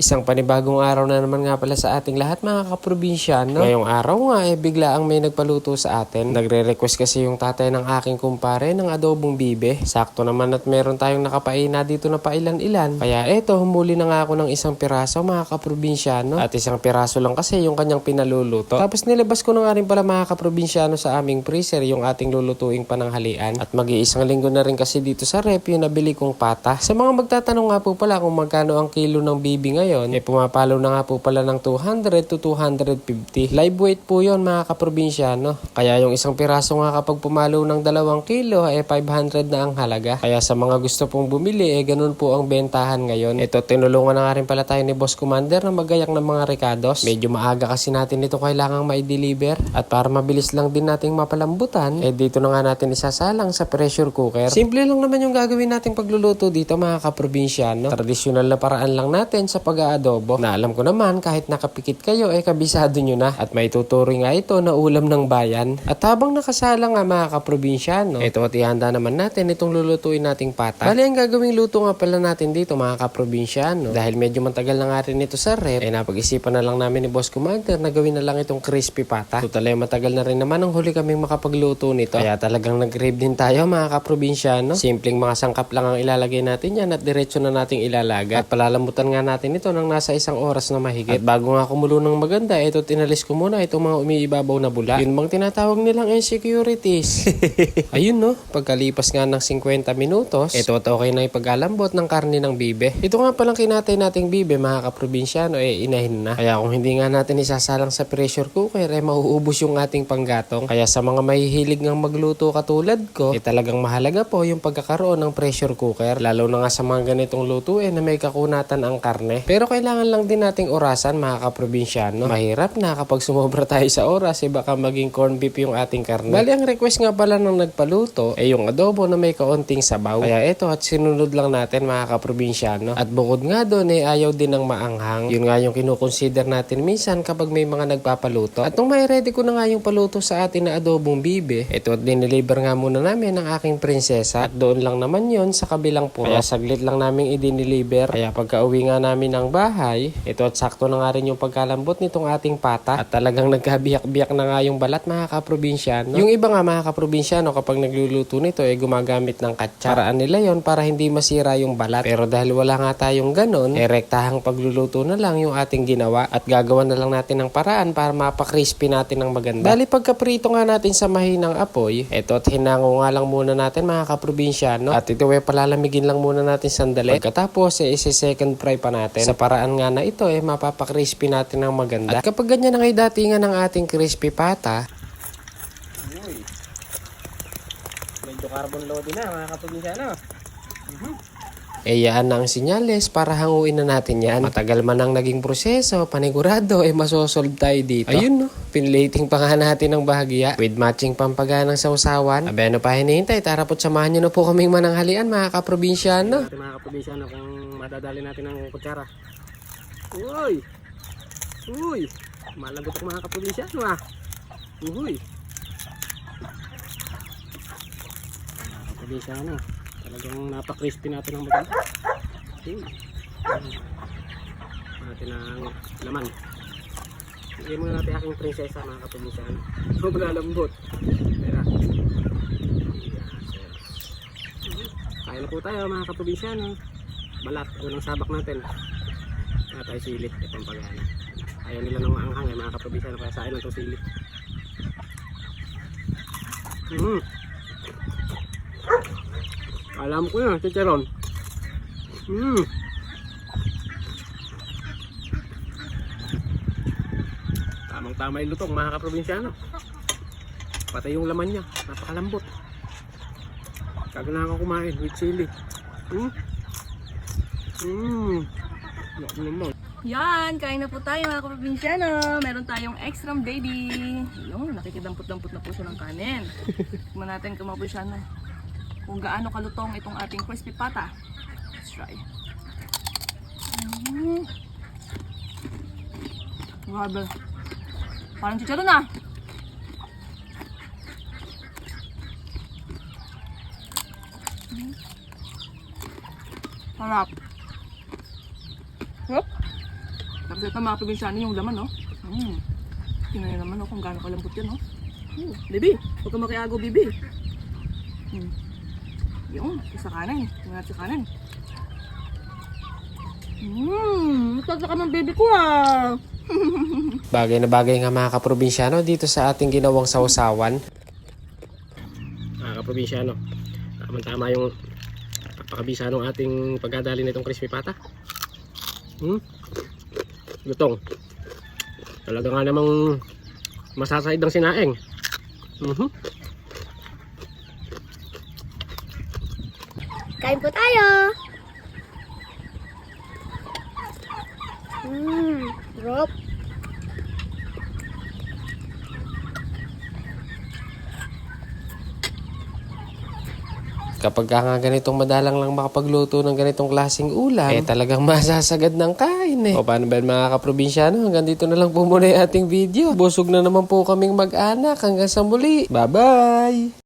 Isang panibagong araw na naman nga pala sa ating lahat mga kaprobinsyano. Ngayong araw nga bigla ang may nagpaluto sa atin. Nagre-request kasi yung tatay ng aking kumpare ng adobong bibe. Sakto naman at meron tayong nakapaina dito na pailan-ilan. Kaya eto, humuli na nga ako ng isang piraso mga kaprobinsyano. At isang piraso lang kasi yung kanyang pinaluluto. Tapos nilabas ko na nga rin pala mga kaprobinsyano sa aming freezer yung ating lulutuing pananghalian. At mag-iisang linggo na rin kasi dito sa rep yung nabili kong pata. Sa mga magtatanong nga po pala kung magkano ang kilo ng bibi ngayon, pumapalo na nga po pala ng 200 to 250. Live weight po yon mga kaprobinsyano. Kaya yung isang piraso nga kapag pumalo ng 2 kilo 500 na ang halaga. Kaya sa mga gusto pong bumili ganun po ang bentahan ngayon. Ito, tinulungan na nga rin pala tayo ni Boss Commander na magayak ng mga recados. Medyo maaga kasi natin ito kailangang ma-deliver. At para mabilis lang din nating mapalambutan, dito na nga natin isasalang sa pressure cooker. Simple lang naman yung gagawin nating pagluluto dito mga kaprobinsyano. Tradisyonal na paraan lang natin sa pag-aadobo na alam ko naman kahit nakapikit kayo kabisado nyo na. At may tuturi nga ito na ulam ng bayan. At habang nakasala nga mga kaprobinsyano, ito at ihanda naman natin itong lulutuin nating pata. Bali ang gagawing luto nga pala natin dito mga kaprobinsyano. Dahil medyo matagal na nga rin ito sa rep, napag-isipan na lang namin ni Boss Commander na gawin na lang itong crispy pata. Total matagal na rin naman ang huli kaming makapagluto nito. Kaya talagang nag-crave din tayo mga kaprobinsyano. Simpleng mga sangkap lang ang ilalagay natin yan at diretso na nating ilalaga. At palalambutan nga natin ito ng nasa 1 oras na mahigit. At bago nga kumulo ng maganda, ito tinalis ko muna itong mga umiibabaw na bula. Yun bang tinatawag nilang insecurities. Ayun no, pagkalipas nga ng 50 minutos, ito at okay na ipag-alambot ng karne ng bibe. Ito nga palang kinatay nating bibe mga kaprobinsyano inahin na. Kaya kung hindi nga natin isasalang sa pressure cooker mauubos yung ating panggatong. Kaya sa mga mahihilig ng magluto katulad ko, talagang mahalaga po yung pagkakaroon ng pressure cooker. Lalo na nga sa mga ganitong lutuin na may kakunatan ang karne. Pero kailangan lang din nating orasan mga kaprobinsyano. Mahirap na kapag sumobra tayo sa oras baka maging corn beef yung ating karne. Bali ang request nga pala ng nagpaluto yung adobo na may kaunting sabaw. Kaya ito at sinunod lang natin mga kaprobinsyano. At bukod nga doon ayaw din ng maanghang. Yun nga yung kinukonsider natin minsan kapag may mga nagpapaluto. At nung may ready ko na nga yung paluto sa atin na adobong bibe, ito at dineliver nga muna namin ng aking prinsesa. At doon lang naman yon sa kabilang puro. Kaya saglit lang namin i-deliver. Kaya pagka uwi nga namin ng bahay, ito at sakto na nga rin yung pagkalambot nitong ating pata. At talagang nagkabiyak-biyak na nga yung balat mga kaprobinsyano. Yung iba nga mga kaprobinsyano kapag nagluluto nito gumagamit ng katsa. Paraan nila yon para hindi masira yung balat. Pero dahil wala nga tayong ganon, rektahang pagluluto na lang yung ating ginawa. At gagawa na lang natin ng paraan para mapakrispy natin ng maganda. Bali pagkaprito nga natin sa mahinang apoy, ito at hinango nga lang muna natin mga kaprobinsyano. At ito palalamigin lang muna natin sandali. Pagkatapos isi-second fry pa natin. Sa paraan nga na ito mapapakrispy natin ng maganda. At kapag ganyan ang datingan ng ating crispy pata, medyo carbon loaded na mga kaprobinsyano. Yaan na ang sinyales para hanguin na natin yan. Matagal man ang naging proseso, panigurado masosolve tayo dito. Ayun no, pinlating pa nga natin ng bahagya with matching pampaga ng sausawan. Ano pa hinihintay? Tara po't samahan nyo na po kaming mananghalian mga kaprobinsyano. Mga kaprobinsyano kung madadali natin ng kutsara. Uy! Uy! Malagot ang mga kaprobinsyano Uy! Kaprobinsyano. Talagang napaka-crispy natin ang maganda. Natin ang laman. Hindi muna natin aking prinsesa mga kaprobinsyano. Sobrang lambot. Tara. Kaya na po tayo mga kaprobinsyano. Balat. Unang sabak natin. Kaya tayo silit. Itong pagana. Ayaw nila ng maanghang mga kaprobinsyano. Kaya sa akin lang itong silit. Alam ko na, chicharon. Tamang-tama yung lutong mga kaprobinsyano. Pati yung laman niya, napakalambot. Kaganahan ko kumain with chili. Yan, kain na po tayo mga kaprobinsyano. Meron tayong extra baby. Yung nakikidampot-dampot na po siya ng kanin. Tignan natin kaprobinsyano kung gaano kalutong itong ating crispy pata. Let's try. Grabe. Parang chicharon na. Sarap. Yup. Kasi ito mga probinsyano yung laman, no? Tingnan nyo naman, no, kung gaano kalambot yan, no? Baby, huwag ka makiago, baby. Yung, sa kanan. Tingnan natin sa kanan. Ito ka ng baby ko, ah. Bagay na bagay nga mga kaprobinsyano dito sa ating ginawang sausawan. Mga kaprobinsyano, tama yung pagpakabisa ng ating pagdadali nitong crispy pata. Lutong. Talaga nga namang masasaid ng sinaing. Kain po tayo! Rob. Kapag ka nga ganitong madalang lang makapagluto ng ganitong klaseng ulam, talagang masasagad ng kain eh. O paano ba mga kaprobinsyano? Hanggang dito na lang po muna yung ating video. Busog na naman po kaming mag-anak. Hanggang sa muli. Bye-bye!